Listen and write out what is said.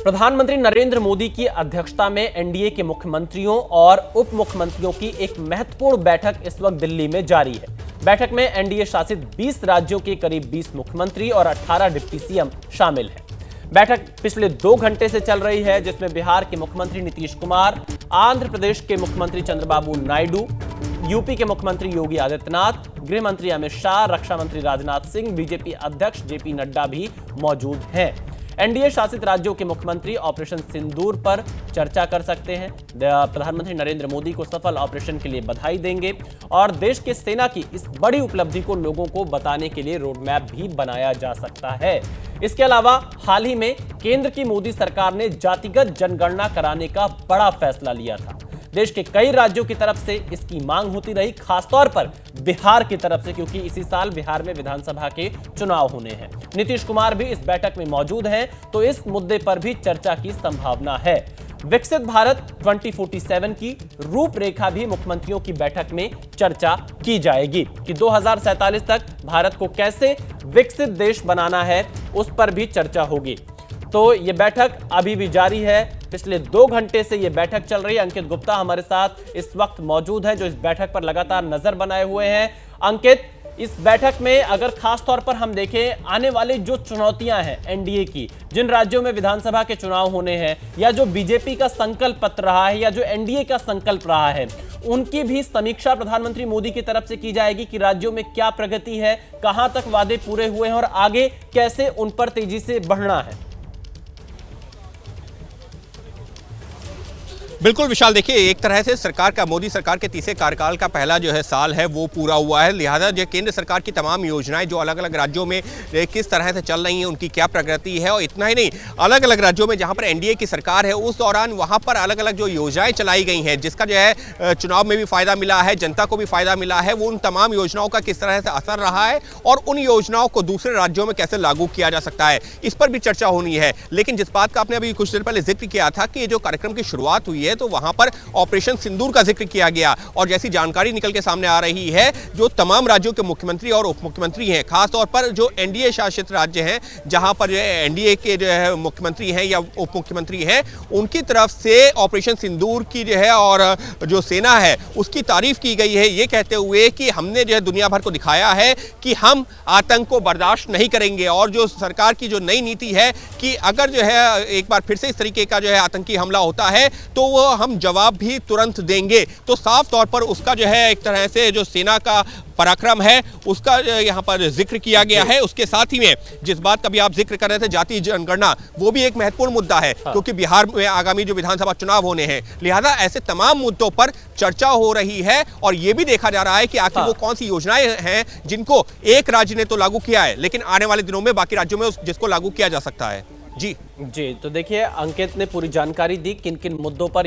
प्रधानमंत्री नरेंद्र मोदी की अध्यक्षता में एनडीए के मुख्यमंत्रियों और उप मुख्यमंत्रियों की एक महत्वपूर्ण बैठक इस वक्त दिल्ली में जारी है। बैठक में एनडीए शासित 20 राज्यों के करीब 20 मुख्यमंत्री और 18 डिप्टी सीएम शामिल हैं। बैठक पिछले 2 घंटे से चल रही है, जिसमें बिहार के मुख्यमंत्री नीतीश कुमार, आंध्र प्रदेश के मुख्यमंत्री चंद्रबाबू नायडू, यूपी के मुख्यमंत्री योगी आदित्यनाथ, गृह मंत्री अमित शाह, रक्षा मंत्री राजनाथ सिंह, बीजेपी अध्यक्ष जेपी नड्डा भी मौजूद हैं। एनडीए शासित राज्यों के मुख्यमंत्री ऑपरेशन सिंदूर पर चर्चा कर सकते हैं। प्रधानमंत्री नरेंद्र मोदी को सफल ऑपरेशन के लिए बधाई देंगे और देश के सेना की इस बड़ी उपलब्धि को लोगों को बताने के लिए रोड मैप भी बनाया जा सकता है। इसके अलावा हाल ही में केंद्र की मोदी सरकार ने जातिगत जनगणना कराने का बड़ा फैसला लिया था। देश के कई राज्यों की तरफ से इसकी मांग होती रही, खासतौर पर बिहार की तरफ से, क्योंकि इसी साल बिहार में विधानसभा के चुनाव होने हैं। नीतीश कुमार भी इस बैठक में मौजूद हैं, तो इस मुद्दे पर भी चर्चा की संभावना है। विकसित भारत 2047 की रूपरेखा भी मुख्यमंत्रियों की बैठक में चर्चा की जाएगी कि 2047 तक भारत को कैसे विकसित देश बनाना है, उस पर भी चर्चा होगी। तो ये बैठक अभी भी जारी है। पिछले 2 घंटे से ये बैठक चल रही है। अंकित गुप्ता हमारे साथ इस वक्त मौजूद है, जो इस बैठक पर लगातार नजर बनाए हुए हैं। अंकित, इस बैठक में अगर खास तौर पर हम देखें, आने वाली जो चुनौतियां हैं एनडीए की, जिन राज्यों में विधानसभा के चुनाव होने हैं, या जो बीजेपी का संकल्प पत्र रहा है या जो एनडीए का संकल्प रहा है, उनकी भी समीक्षा प्रधानमंत्री मोदी की तरफ से की जाएगी कि राज्यों में क्या प्रगति है, कहां तक वादे पूरे हुए हैं और आगे कैसे उन पर तेजी से बढ़ना है। बिल्कुल विशाल, देखिए एक तरह से सरकार का, मोदी सरकार के तीसरे कार्यकाल का पहला जो है साल है वो पूरा हुआ है। लिहाजा जो केंद्र सरकार की तमाम योजनाएं जो अलग अलग राज्यों में किस तरह से चल रही हैं, उनकी क्या प्रगति है, और इतना ही नहीं, अलग अलग राज्यों में जहां पर एनडीए की सरकार है उस दौरान वहां पर अलग अलग जो योजनाएं चलाई गई हैं, जिसका जो है चुनाव में भी फायदा मिला है, जनता को भी फायदा मिला है, वो उन तमाम योजनाओं का किस तरह से असर रहा है और उन योजनाओं को दूसरे राज्यों में कैसे लागू किया जा सकता है, इस पर भी चर्चा होनी है। लेकिन जिस बात का आपने अभी कुछ देर पहले जिक्र किया था कि जो कार्यक्रम की शुरुआत हुई है, तो वहां पर ऑपरेशन सिंदूर का जिक्र किया गया, और जैसी जानकारी निकल के सामने आ रही है, जो तमाम राज्यों के मुख्यमंत्री और उप मुख्यमंत्री हैं, खासतौर पर जो एनडीए शासित राज्य हैं, जहां पर जो है एनडीए के जो है मुख्यमंत्री हैं या उप मुख्यमंत्री हैं, उनकी तरफ से ऑपरेशन सिंदूर की जो है और जो सेना है उसकी तारीफ की गई है, ये कहते हुए कि हमने जो है दुनिया भर को दिखाया है कि हम आतंक को बर्दाश्त नहीं करेंगे। और जो सरकार की जो नई नीति है कि अगर जो है एक बार फिर से इस तरीके का जो है आतंकी हमला होता है तो वो हम जवाब भी तुरंत देंगे। तो साफ तौर पर उसका जो है एक तरह से जो सेना का पराक्रम है उसका यहाँ पर जिक्र किया गया है। उसके साथ ही में जिस बात का भी आप जिक्र कर रहे थे, जाति जनगणना, वो भी एक महत्वपूर्ण मुद्दा है, क्योंकि बिहार में आगामी जो विधानसभा चुनाव होने हैं, लिहाजा ऐसे तमाम मुद्दों पर चर्चा हो रही है। और ये भी देखा जा रहा है कि आखिर वो कौन सी योजनाएं हैं जिनको एक राज्य ने तो लागू किया है, लेकिन आने वाले दिनों में बाकी राज्यों में जिसको लागू किया जा सकता है। जी, तो देखिए, अंकित ने पूरी जानकारी दी किन किन मुद्दों पर